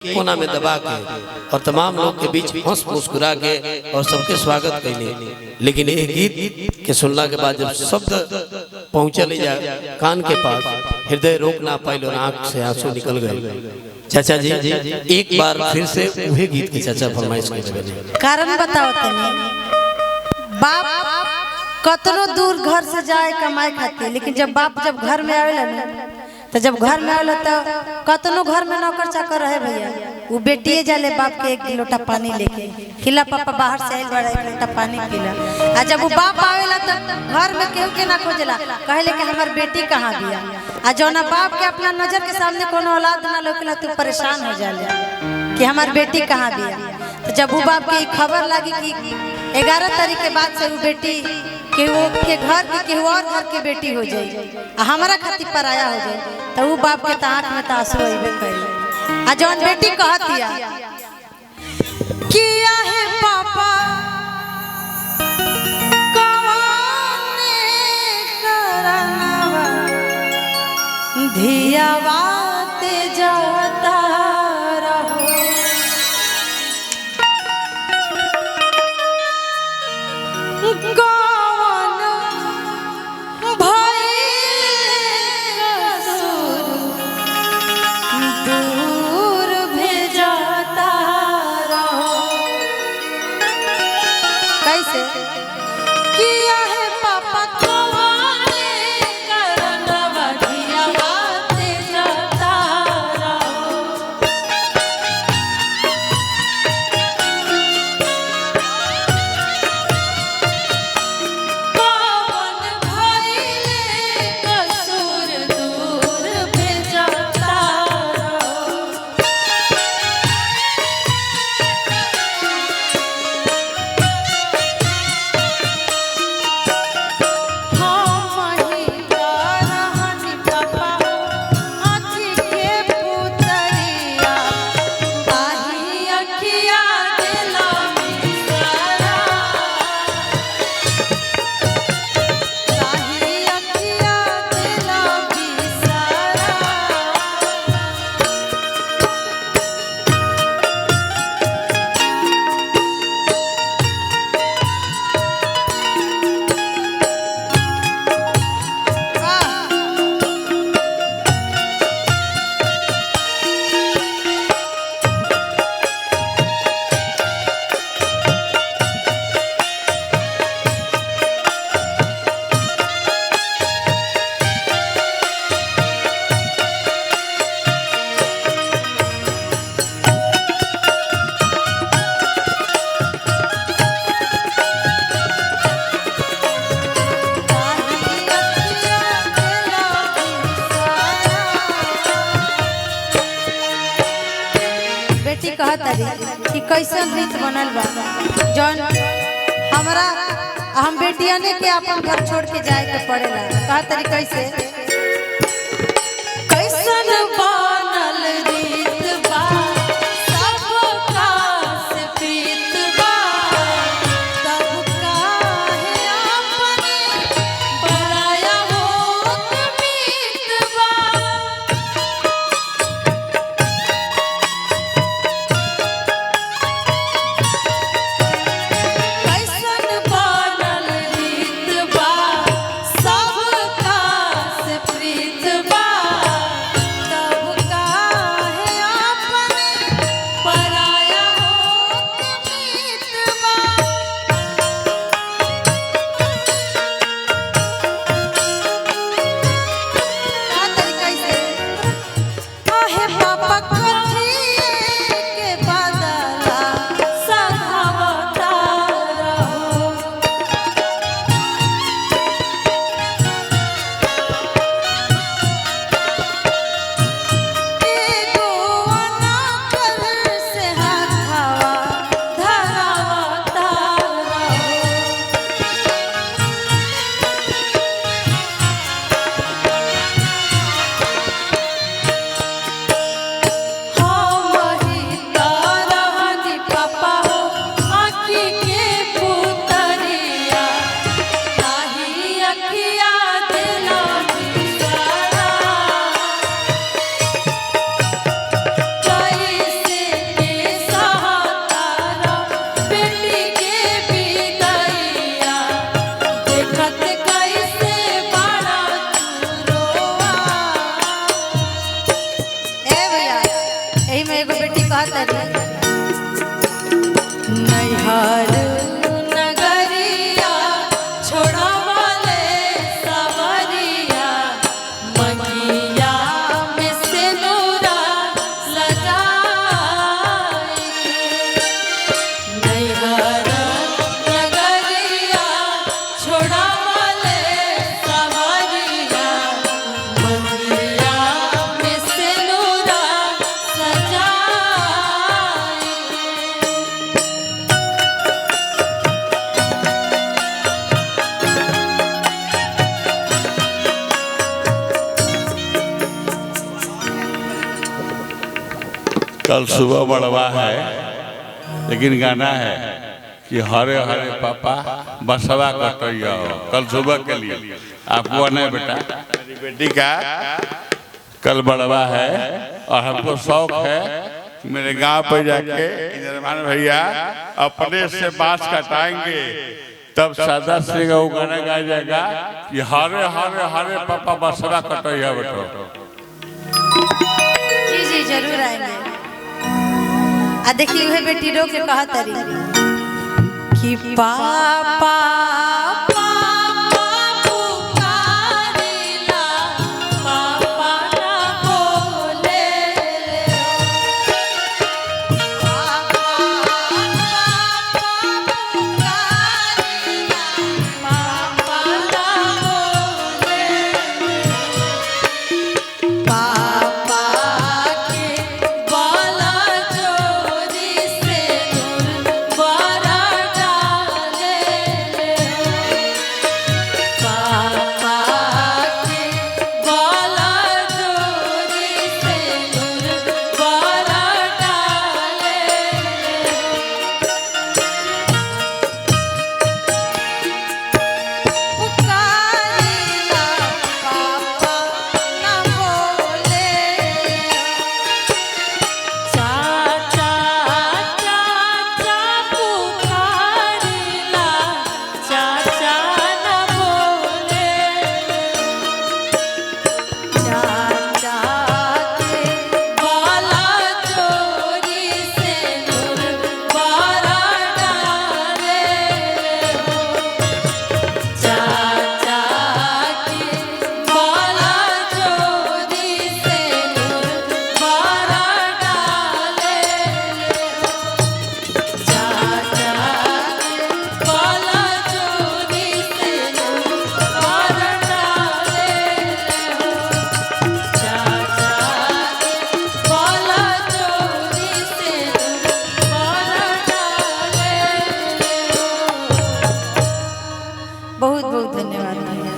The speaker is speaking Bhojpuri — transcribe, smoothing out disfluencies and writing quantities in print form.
कोना में दबा के और तमाम लोग के बीच हंस मुस्कुरा के और सबके स्वागत कैले। लेकिन ये गीत के सुनला के बाद जब शब्द पहुंचल जा कान के पास, हृदय रोक ना पाइल और आंख से आंसू निकल गए। चाचा जी एक बार फिर से वही गीत की चाचा फरमाइश कर कारण बताओ तनी। बाप कतनो दूर घर से जाए कमाए खातिर, लेकिन जब बाप जब घर में आवेला ना, तो जब घर में आवेला तो कतनो घर में नौकर चाकर रहे भैया, वो बेटिए जाले बाप के एक लोटा पानी लेके खिला, पापा बाहर से आइल बड़ा एक लोटा पानी पीला। आ जब वो बाप आवेला तो घर में केहू के ना खोजला, कहले कि हमार बेटी कहाँ बिया। आ जौना बाप के अपना नजर के सामने कोनो औलाद ना लौकेला तो परेशान हो जाले कि हमार बेटी कहाँ बिया। तो जब वो बाप के खबर लगी कि 11 तारीख के बाद से वो बेटी के वो के घर के केहू और घर के बेटी हो जाई, हमारा खातिर पराया हो जाए, तो वो बाप के आँख में आंसू अइबे करी। आ जौन बेटी कहतिया किया है पापा कवाने करनवा धियावा ते जाता रहो। कैसे किया है पापा कवाने करनवा धियावा ते जाता रहो। कौन भइले कसूर दूर भेजता रहो। बेटी कहतरी कि कैसन रीत बनल बा जौन हमरा हम बेटिया ने के अपन घर छोड़ के जाए के पड़ेला। कहतरी कैसे कैसन बनल रीत बा सबका से प्रीत बा, तब काहे अपने पराया होत मीत बा। कैसन बनल रीत बा सबका यही में एगो बेटी कहता रही नैहर नगरिया छोड़वाले सवरिया मंगिया में सिंदूरा लगाई नैहर नगरिया छोड़वाले सवरिया मंगिया में सिंदूरा सजाई कल सुबह बड़वा है लेकिन गाना है कि हरे हरे पापा बसवा कटैया हो। कल सुबह के लिए आपको नहीं बेटा, मेरी बेटी का कल बड़वा है और हमको शौक है मेरे गांव पे जाके निर्माण भैया अपने से बांस कटाएंगे तब सादा श्री का वो गाना गाया जाएगा कि हरे हरे हरे पापा बसवा कटैया बेटो। जी जी जरूर आएंगे। आ देखिए वह बेटी रो के कहा तरी कि पापा पापा पुकारिला पापा ना बोले पापा पापा पुकारिला पापा ना बोले पापा के बाला चोरी से दूर बरा डाले पापा के बाला चोरी से दूर बरा डाले पुकारिला पापा ना बोले चाचा चाचा पुकारिला चाचा ना बोले चाचा के बाला चोरी से दूर बरा डाले चाचा के बाला चोरी से दूर बरा डाले चाचा के बाला चोरी से दूर बरा डाले चाचा के बाला चोरी से दूर बरा डाले। बहुत बहुत धन्यवाद भैया।